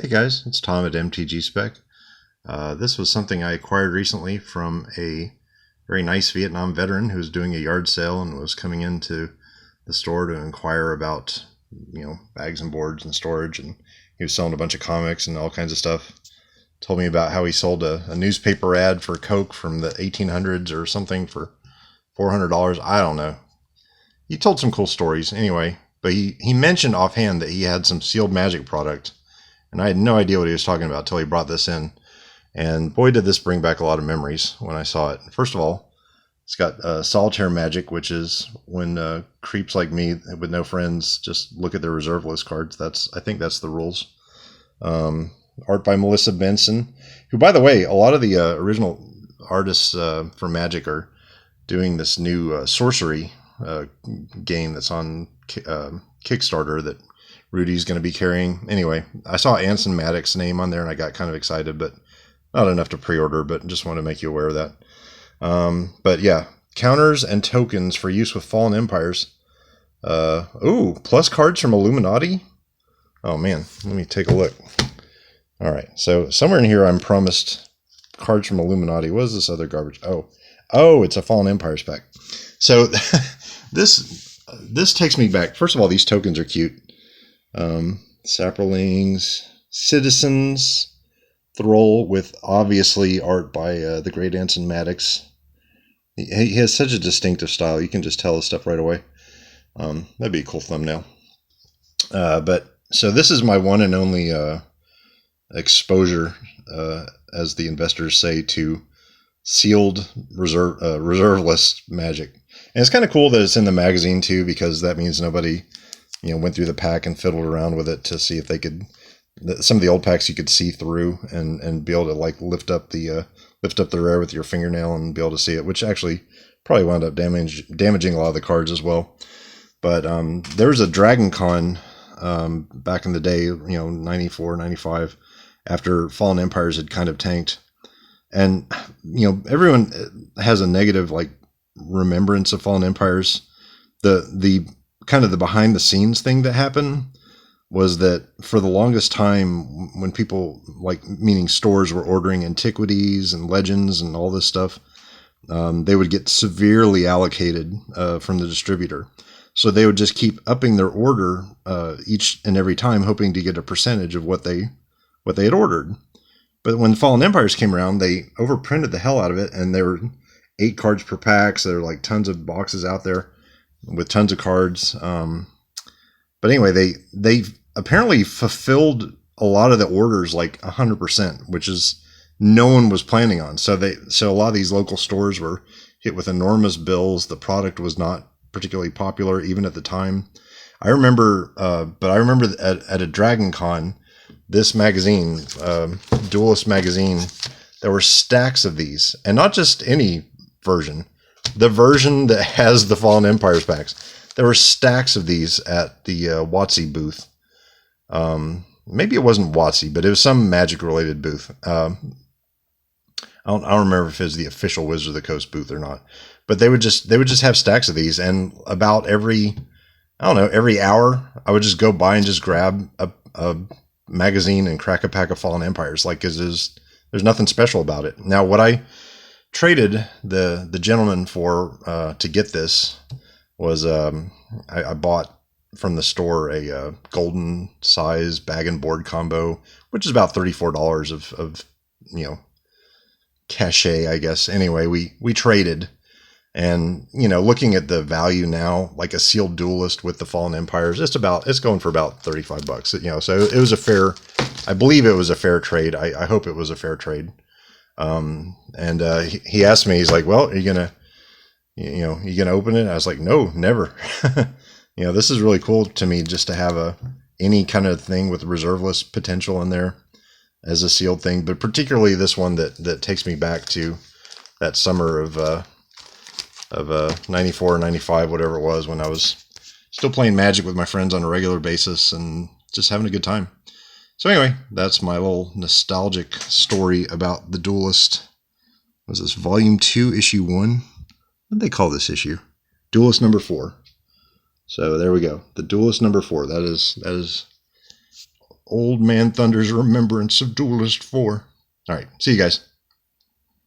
Hey guys, it's Tom at MTG Spec. This was something I acquired recently from a very nice Vietnam veteran who was doing a yard sale and was coming into the store to inquire about, bags and boards and storage. And he was selling a bunch of comics and all kinds of stuff. Told me about how he sold a newspaper ad for Coke from the 1800s or something for $400. I don't know. He told some cool stories anyway, but he mentioned offhand that he had some sealed magic product. And I had no idea what he was talking about until he brought this in. And boy, did this bring back a lot of memories when I saw it. First of all, it's got solitaire magic, which is when creeps like me with no friends just look at their reserve list cards. I think that's the rules. Art by Melissa Benson, who, by the way, a lot of the original artists for Magic are doing this new sorcery game that's on Kickstarter that Rudy's going to be carrying. Anyway, I saw Anson Maddox's name on there and I got kind of excited, but not enough to pre-order, but just want to make you aware of that. But yeah, counters and tokens for use with Fallen Empires. Plus cards from Illuminati. Oh man, let me take a look. All right, so somewhere in here I'm promised cards from Illuminati. What is this other garbage? Oh, it's a Fallen Empires pack. So this takes me back. First of all, these tokens are cute. Saprolings, Citizens, Thrall, with obviously art by the great Anson Maddox. He has such a distinctive style. You can just tell his stuff right away. That'd be a cool thumbnail. So this is my one and only exposure, as the investors say, to sealed reserve list Magic. And it's kind of cool that it's in the magazine too, because that means nobody went through the pack and fiddled around with it to see if they could. Some of the old packs you could see through and be able to like lift up the rare with your fingernail and be able to see it, which actually probably wound up damaging a lot of the cards as well. But there was a Dragon Con back in the day, 94, 95, after Fallen Empires had kind of tanked, and everyone has a negative like remembrance of Fallen Empires. The kind of the behind the scenes thing that happened was that for the longest time, when people, meaning stores, were ordering antiquities and legends and all this stuff, they would get severely allocated from the distributor. So they would just keep upping their order each and every time, hoping to get a percentage of what they had ordered. But when Fallen Empires came around, they overprinted the hell out of it, and there were 8 cards per pack, so there were tons of boxes out there with tons of cards. But anyway, they apparently fulfilled a lot of the orders 100%, which is no one was planning on. So a lot of these local stores were hit with enormous bills. The product was not particularly popular even at the time. I remember at a Dragon Con, this magazine, Duelist magazine, there were stacks of these, and not just any version. The version that has the Fallen Empires packs. There were stacks of these at the WotC booth. Maybe it wasn't WotC, but it was some Magic-related booth. I don't remember if it was the official Wizards of the Coast booth or not. But they would just have stacks of these, and about every hour, I would just go by and just grab a magazine and crack a pack of Fallen Empires. There's nothing special about it. Now, what I traded the gentleman for to get this was I bought from the store a golden size bag and board combo, which is about $34 of cachet, I guess. Anyway, we traded, and looking at the value now, like a sealed Duelist with the Fallen Empires, it's going for about $35. So it was I believe it was a fair trade. I hope it was a fair trade. He asked me, he's like, well, are you gonna open it? I was like, no, never. This is really cool to me, just to have any kind of thing with reserve list potential in there as a sealed thing, but particularly this one that takes me back to that summer of 94 or 95, whatever it was, when I was still playing Magic with my friends on a regular basis and just having a good time. So anyway, that's my little nostalgic story about the Duelist. Was this Volume 2, Issue 1? What did they call this issue? Duelist number 4. So there we go. The Duelist number 4. That is Old Man Thunder's remembrance of Duelist 4. All right, see you guys.